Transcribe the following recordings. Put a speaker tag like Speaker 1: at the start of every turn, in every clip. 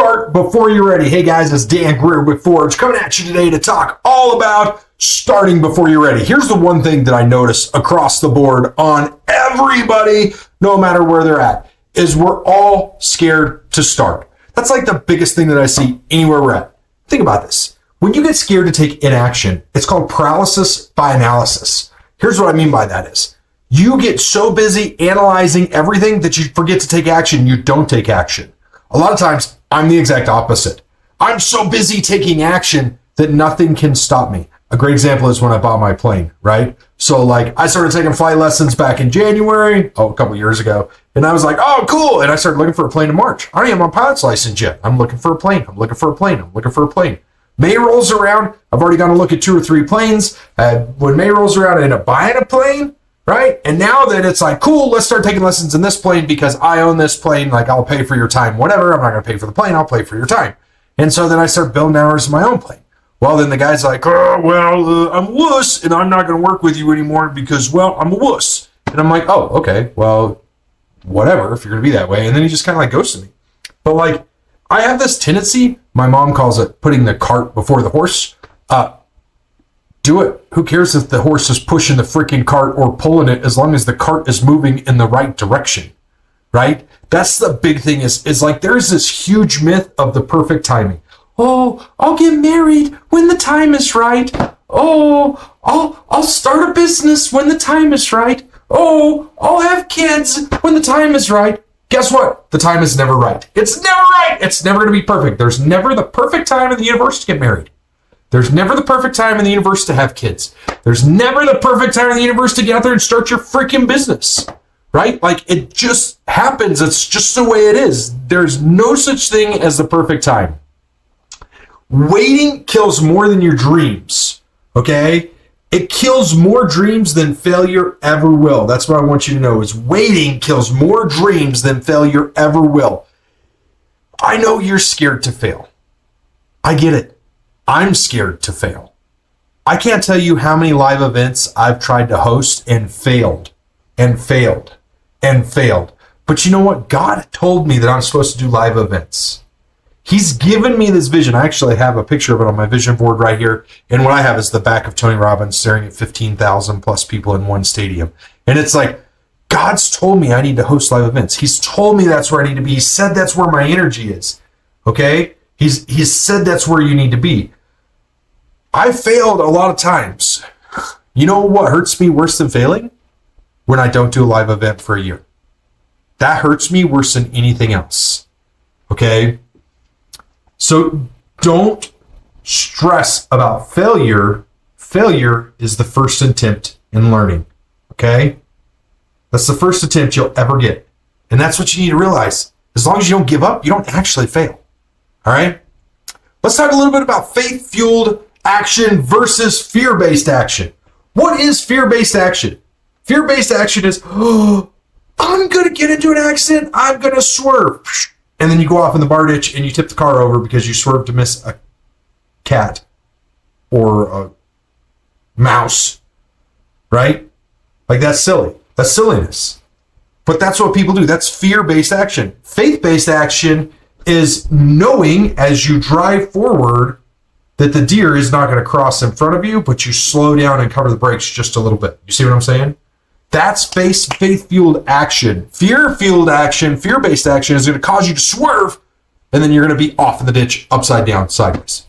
Speaker 1: start before you're ready. Hey guys, it's Dan Greer with Forge coming at you today to talk all about starting before you're ready. Here's the one thing that I notice across the board on everybody, no matter where they're at, is we're all scared to start. That's like the biggest thing that I see anywhere we're at. Think about this. When you get scared to take inaction, it's called paralysis by analysis. Here's what I mean by that is, you get so busy analyzing everything that you forget to take action. You don't take action. A lot of times, I'm the exact opposite. I'm so busy taking action that nothing can stop me. A great example is when I bought my plane, right? So like I started taking flight lessons back in January, a couple years ago. And I was like, oh, cool. And I started looking for a plane in March. I don't even have my pilot's license yet. I'm looking for a plane. I'm looking for a plane. I'm looking for a plane. May rolls around. I've already gone to look at 2 or 3 planes. When May rolls around, I end up buying a plane. Right? And now that it's like, cool, let's start taking lessons in this plane because I own this plane. Like, I'll pay for your time, whatever. I'm not going to pay for the plane. I'll pay for your time. And so then I start building hours of my own plane. Well, then the guy's like, oh, well, I'm a wuss and I'm not going to work with you anymore because, well, I'm a wuss. And I'm like, oh, okay, well, whatever, if you're going to be that way. And then he just kind of like ghosted me. But like, I have this tendency, my mom calls it putting the cart before the horse. Do it. Who cares if the horse is pushing the freaking cart or pulling it as long as the cart is moving in the right direction, right? That's the big thing is like there's this huge myth of the perfect timing. Oh, I'll get married when the time is right. Oh, I'll start a business when the time is right. Oh, I'll have kids when the time is right. Guess what? The time is never right. It's never right. It's never going to be perfect. There's never the perfect time in the universe to get married. There's never the perfect time in the universe to have kids. There's never the perfect time in the universe to get out there and start your freaking business, right? Like it just happens. It's just the way it is. There's no such thing as the perfect time. Waiting kills more than your dreams, okay? It kills more dreams than failure ever will. That's what I want you to know is waiting kills more dreams than failure ever will. I know you're scared to fail. I get it. I'm scared to fail. I can't tell you how many live events I've tried to host and failed and failed and failed. But you know what? God told me that I'm supposed to do live events. He's given me this vision. I actually have a picture of it on my vision board right here. And what I have is the back of Tony Robbins staring at 15,000 plus people in one stadium. And it's like, God's told me I need to host live events. He's told me that's where I need to be. He said that's where my energy is. Okay? He's said that's where you need to be. I failed a lot of times. You know what hurts me worse than failing? When I don't do a live event for a year. That hurts me worse than anything else. Okay? So don't stress about failure. Failure is the first attempt in learning. Okay? That's the first attempt you'll ever get. And that's what you need to realize. As long as you don't give up, you don't actually fail. All right? Let's talk a little bit about faith-fueled action versus fear-based action. What is fear-based action? Fear-based action is, oh, I'm going to get into an accident. I'm going to swerve. And then you go off in the bar ditch and you tip the car over because you swerved to miss a cat or a mouse, right? Like that's silly. That's silliness. But that's what people do. That's fear-based action. Faith-based action is knowing as you drive forward that the deer is not going to cross in front of you, but you slow down and cover the brakes just a little bit. You see what I'm saying? That's faith-fueled action. Fear-fueled action, fear-based action is going to cause you to swerve, and then you're going to be off in the ditch, upside down, sideways.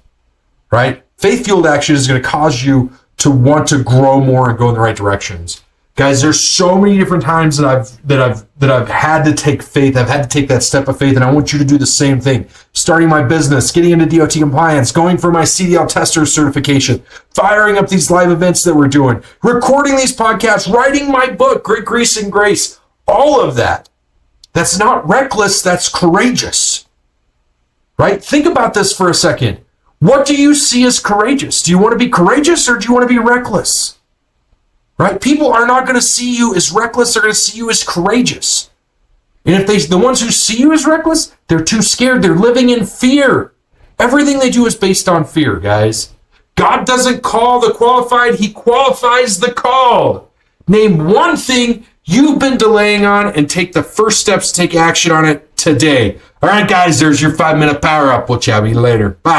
Speaker 1: Right? Faith-fueled action is going to cause you to want to grow more and go in the right directions. Guys, there's so many different times that I've had to take faith. I've had to take that step of faith, and I want you to do the same thing. Starting my business, getting into DOT compliance, going for my CDL tester certification, firing up these live events that we're doing, recording these podcasts, writing my book, Great Grease and Grace, all of that. That's not reckless, that's courageous. Right? Think about this for a second. What do you see as courageous? Do you want to be courageous or do you want to be reckless? Right? People are not going to see you as reckless. They're going to see you as courageous. And if the ones who see you as reckless, they're too scared. They're living in fear. Everything they do is based on fear, guys. God doesn't call the qualified. He qualifies the called. Name one thing you've been delaying on and take the first steps to take action on it today. All right, guys, there's your 5-minute power up. We'll chat with you later. Bye.